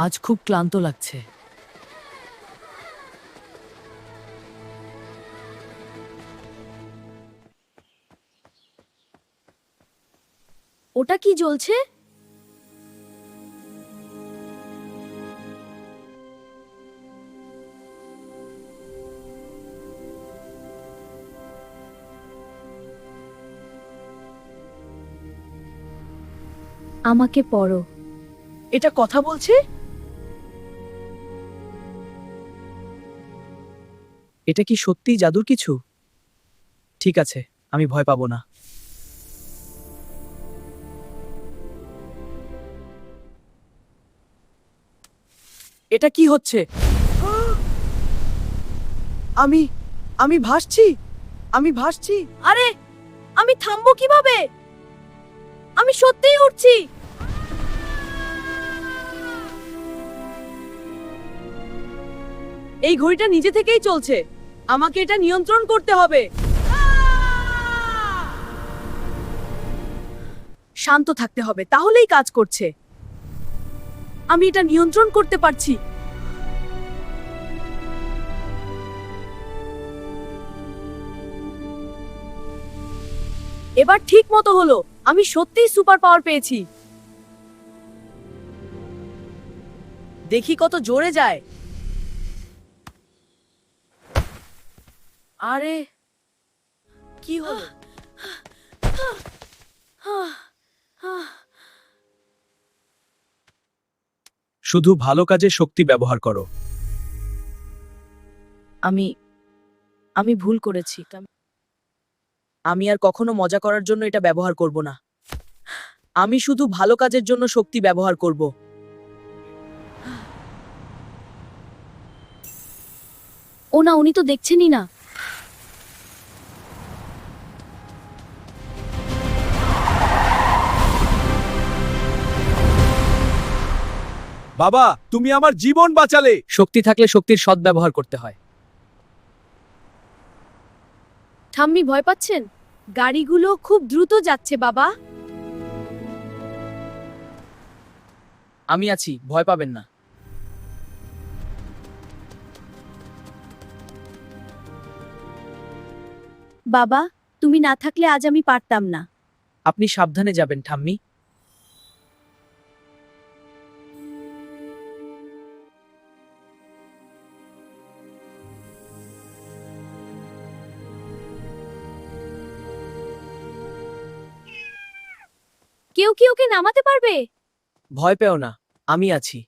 আজ খুব ক্লান্ত লাগছে। ওটা কি জ্বলছে? আমাকে পড়ো। এটা কথা বলছে? এটা কি সত্যিই জাদুর কিছু? ঠিক আছে, আমি ভয় পাবো না। এটা কি হচ্ছে? আমি আমি ভাসছি। আমি ভাসছি। আরে, আমি থামবো কিভাবে? আমি সত্যিই উঠছি। এই ঘড়িটা নিজে থেকেই চলছে। আমাকে এটা নিয়ন্ত্রণ করতে হবে। শান্ত থাকতে হবে, তাহলেই কাজ করছে। আমি এটা নিয়ন্ত্রণ করতে পারছি। এবার ঠিক মতো হলো। আমি সত্যিই সুপার পাওয়ার পেয়েছি। দেখি কত জোরে যায়। আরে, কি হলো? শুধু ভালো কাজে শক্তি ব্যবহার করো। আমি আমি ভুল করেছি। আমি আর কখনো মজা করার জন্য এটা ব্যবহার করব না। আমি শুধু ভালো কাজের জন্য শক্তি ব্যবহার করব। ও না, উনি তো দেখছেনই না। বাবা, তুমি আমার জীবন বাঁচালে। শক্তি থাকলে শক্তির সদ্ব্যবহার করতে হয়। ঠাম্মি ভয় পাচ্ছেন? গাড়িগুলো খুব দ্রুত যাচ্ছে বাবা। আমি আছি, ভয় পাবেন না। বাবা, তুমি না থাকলে আজ আমি পারতাম না। আপনি সাবধানে যাবেন, ঠাম্মি। কেউ কি ওকে নামাতে পারবে? ভয় পেও না, আমি আছি।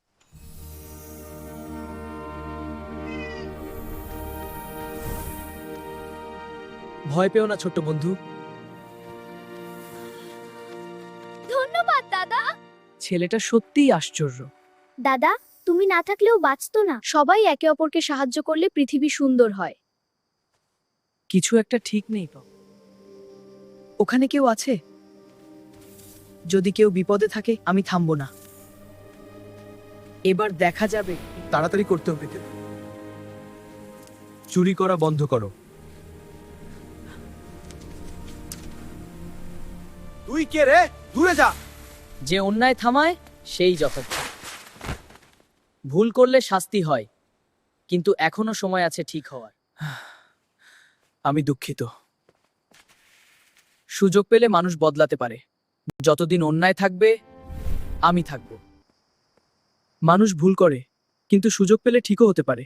ভয় পেও না ছোট্ট বন্ধু। ধন্যবাদ দাদা। ছেলেটা সত্যিই আশ্চর্য। দাদা, তুমি না থাকলেও বাঁচতো না। সবাই একে অপরকে সাহায্য করলে পৃথিবী সুন্দর হয়। কিছু একটা ঠিক নেই তো। ওখানে কেউ আছে? যদি কেউ বিপদে থাকে, আমি থামবো না। এবার দেখা যাবে। তাড়াতাড়ি করতে হবে। চুরি করা বন্ধ করো। তুই কে রে? দূরে যা। যে অন্যায় থামায় সেই যথার্থ। ভুল করলে শাস্তি হয়, কিন্তু এখনো সময় আছে ঠিক হওয়ার। আমি দুঃখিত। সুযোগ পেলে মানুষ বদলাতে পারে। যতদিন অন্যায় থাকবে, আমি থাকব। মানুষ ভুল করে, কিন্তু সুযোগ পেলে ঠিকও হতে পারে।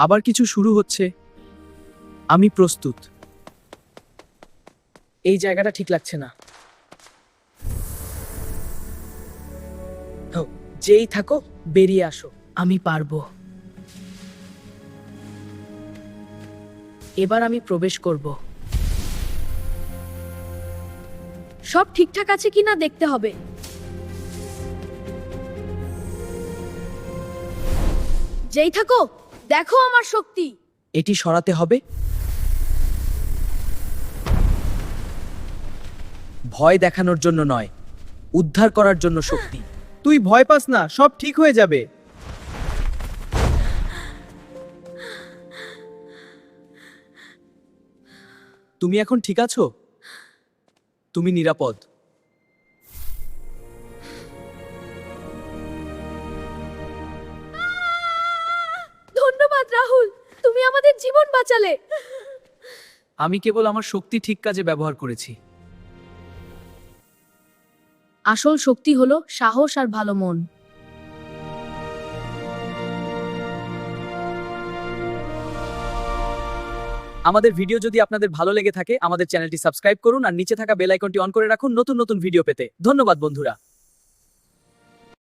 আবার কিছু শুরু হচ্ছে। আমি প্রস্তুত। এই জায়গাটা ঠিক লাগছে না। হো, যেই থাকো, বেরিয়ে আসো। আমি পারবো। এবার আমি প্রবেশ করব। সব ঠিকঠাক আছে কিনা দেখতে হবে। যেই থাকো, দেখো আমার শক্তি। এটি সরাতে হবে। ভয় দেখানোর জন্য নয়, উদ্ধার করার জন্য শক্তি। তুই ভয় পাস না, সব ঠিক হয়ে যাবে। তুমি এখন ঠিক আছো? তুমি নিরাপদ। বাঁচালে। আমি কেবল আমার শক্তি ঠিক কাজে ব্যবহার করেছি। আসল শক্তি হলো সাহস আর ভালো মন। আমাদের ভিডিও যদি আপনাদের ভালো লেগে থাকে আমাদের চ্যানেলটি সাবস্ক্রাইব করুন আর নিচে থাকা বেল আইকনটি অন করে রাখুন নতুন নতুন ভিডিও পেতে। ধন্যবাদ বন্ধুরা।